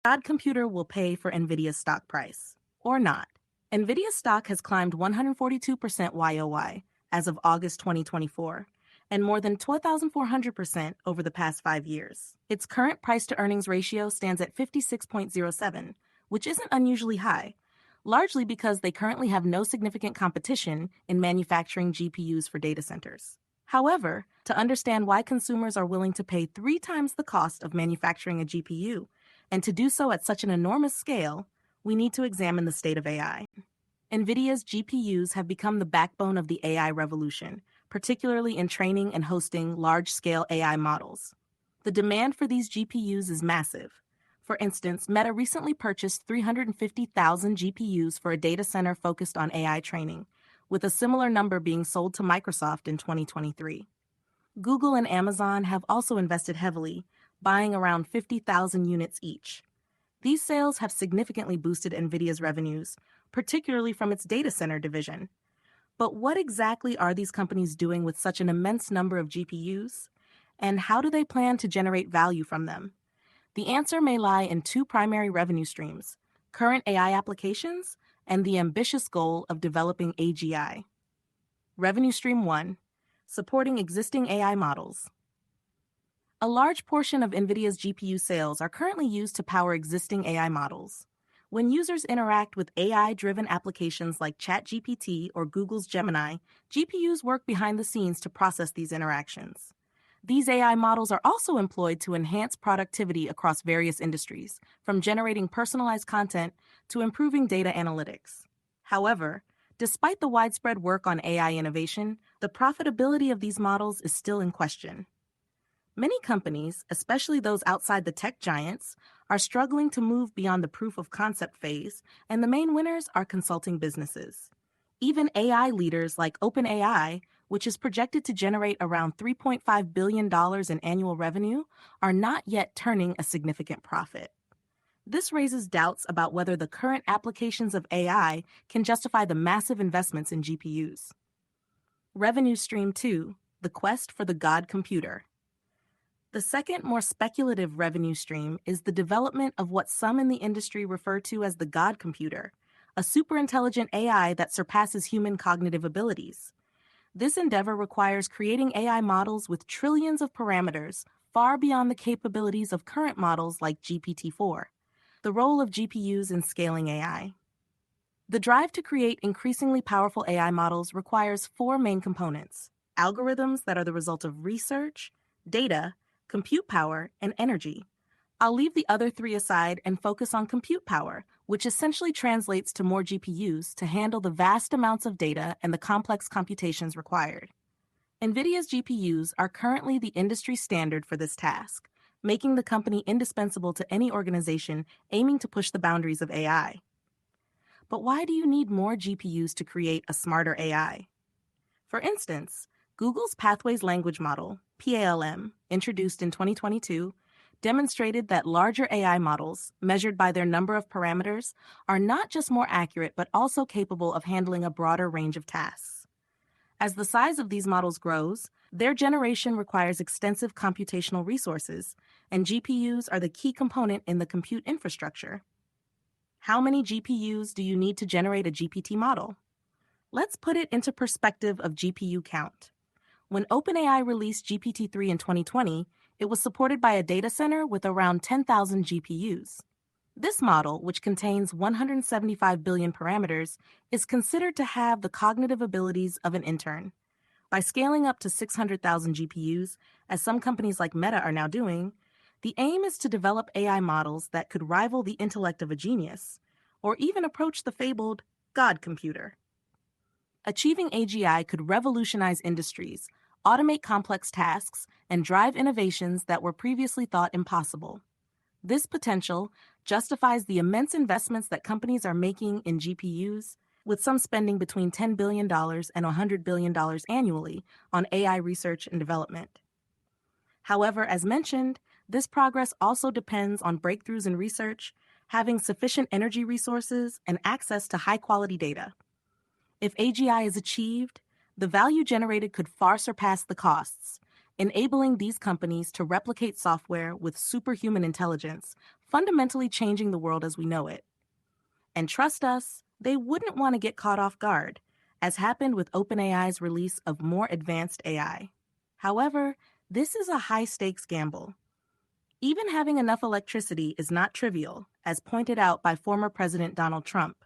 God computer will pay for Nvidia's stock price, or not. Nvidia's stock has climbed 142% YOY as of August 2024, and more than 2,400% over the past 5 years. Its current price-to-earnings ratio stands at 56.07, which isn't unusually high, largely because they currently have no significant competition in manufacturing GPUs for data centers. However, to understand why consumers are willing to pay 3 times the cost of manufacturing a GPU, and to do so at such an enormous scale, we need to examine the state of AI. NVIDIA's GPUs have become the backbone of the AI revolution, particularly in training and hosting large-scale AI models. The demand for these GPUs is massive. For instance, Meta recently purchased 350,000 GPUs for a data center focused on AI training, with a similar number being sold to Microsoft in 2023. Google and Amazon have also invested heavily, buying around 50,000 units each. These sales have significantly boosted NVIDIA's revenues, particularly from its data center division. But what exactly are these companies doing with such an immense number of GPUs? And how do they plan to generate value from them? The answer may lie in 2 primary revenue streams: current AI applications and the ambitious goal of developing AGI. Revenue Stream 1: supporting existing AI models. A large portion of NVIDIA's GPU sales are currently used to power existing AI models. When users interact with AI-driven applications like ChatGPT or Google's Gemini, GPUs work behind the scenes to process these interactions. These AI models are also employed to enhance productivity across various industries, from generating personalized content to improving data analytics. However, despite the widespread work on AI innovation, the profitability of these models is still in question. Many companies, especially those outside the tech giants, are struggling to move beyond the proof of concept phase, and the main winners are consulting businesses. Even AI leaders like OpenAI, which is projected to generate around $3.5 billion in annual revenue, are not yet turning a significant profit. This raises doubts about whether the current applications of AI can justify the massive investments in GPUs. Revenue Stream 2: the quest for the God computer. The second, more speculative revenue stream is the development of what some in the industry refer to as the God computer, a superintelligent AI that surpasses human cognitive abilities. This endeavor requires creating AI models with trillions of parameters, far beyond the capabilities of current models like GPT-4. The role of GPUs in scaling AI. The drive to create increasingly powerful AI models requires 4 main components: algorithms that are the result of research, data, compute power, and energy. I'll leave the other 3 aside and focus on compute power, which essentially translates to more GPUs to handle the vast amounts of data and the complex computations required. NVIDIA's GPUs are currently the industry standard for this task, making the company indispensable to any organization aiming to push the boundaries of AI. But why do you need more GPUs to create a smarter AI? For instance, Google's Pathways Language Model, PALM, introduced in 2022, demonstrated that larger AI models, measured by their number of parameters, are not just more accurate but also capable of handling a broader range of tasks. As the size of these models grows, their generation requires extensive computational resources, and GPUs are the key component in the compute infrastructure. How many GPUs do you need to generate a GPT model? Let's put it into perspective of GPU count. When OpenAI released GPT-3 in 2020, it was supported by a data center with around 10,000 GPUs. This model, which contains 175 billion parameters, is considered to have the cognitive abilities of an intern. By scaling up to 600,000 GPUs, as some companies like Meta are now doing, the aim is to develop AI models that could rival the intellect of a genius, or even approach the fabled God computer. Achieving AGI could revolutionize industries, automate complex tasks, and drive innovations that were previously thought impossible. This potential justifies the immense investments that companies are making in GPUs, with some spending between $10 billion and $100 billion annually on AI research and development. However, as mentioned, this progress also depends on breakthroughs in research, having sufficient energy resources, and access to high-quality data. If AGI is achieved, the value generated could far surpass the costs, enabling these companies to replicate software with superhuman intelligence fundamentally changing the world as we know it. And trust us, they wouldn't want to get caught off guard, as happened with OpenAI's release of more advanced AI. However, this is a high-stakes gamble. Even having enough electricity is not trivial, as pointed out by former President Donald Trump.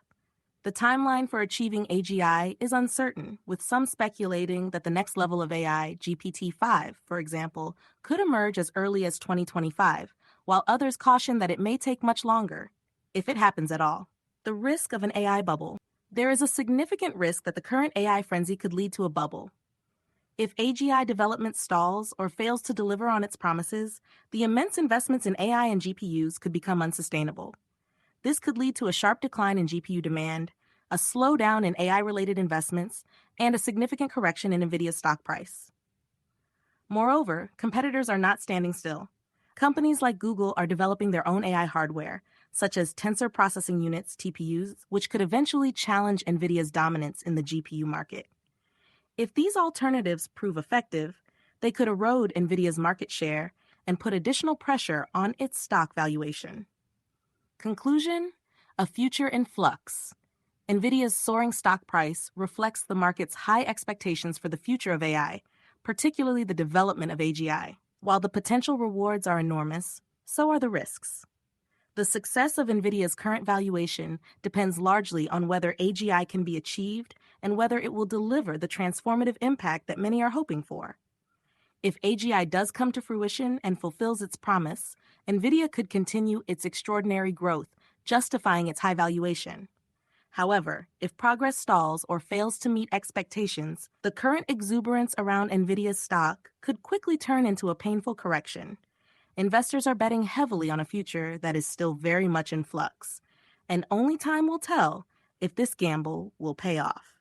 The timeline for achieving AGI is uncertain, with some speculating that the next level of AI, GPT-5, for example, could emerge as early as 2025, while others caution that it may take much longer, if it happens at all. The risk of an AI bubble. There is a significant risk that the current AI frenzy could lead to a bubble. If AGI development stalls or fails to deliver on its promises, the immense investments in AI and GPUs could become unsustainable. This could lead to a sharp decline in GPU demand, a slowdown in AI-related investments, and a significant correction in Nvidia's stock price. Moreover, competitors are not standing still. Companies like Google are developing their own AI hardware, such as tensor processing units, TPUs, which could eventually challenge Nvidia's dominance in the GPU market. If these alternatives prove effective, they could erode Nvidia's market share and put additional pressure on its stock valuation. Conclusion: a future in flux. Nvidia's soaring stock price reflects the market's high expectations for the future of AI, particularly the development of AGI. While the potential rewards are enormous, so are the risks. The success of Nvidia's current valuation depends largely on whether AGI can be achieved and whether it will deliver the transformative impact that many are hoping for. If AGI does come to fruition and fulfills its promise, Nvidia could continue its extraordinary growth, justifying its high valuation. However, if progress stalls or fails to meet expectations, the current exuberance around Nvidia's stock could quickly turn into a painful correction. Investors are betting heavily on a future that is still very much in flux, and only time will tell if this gamble will pay off.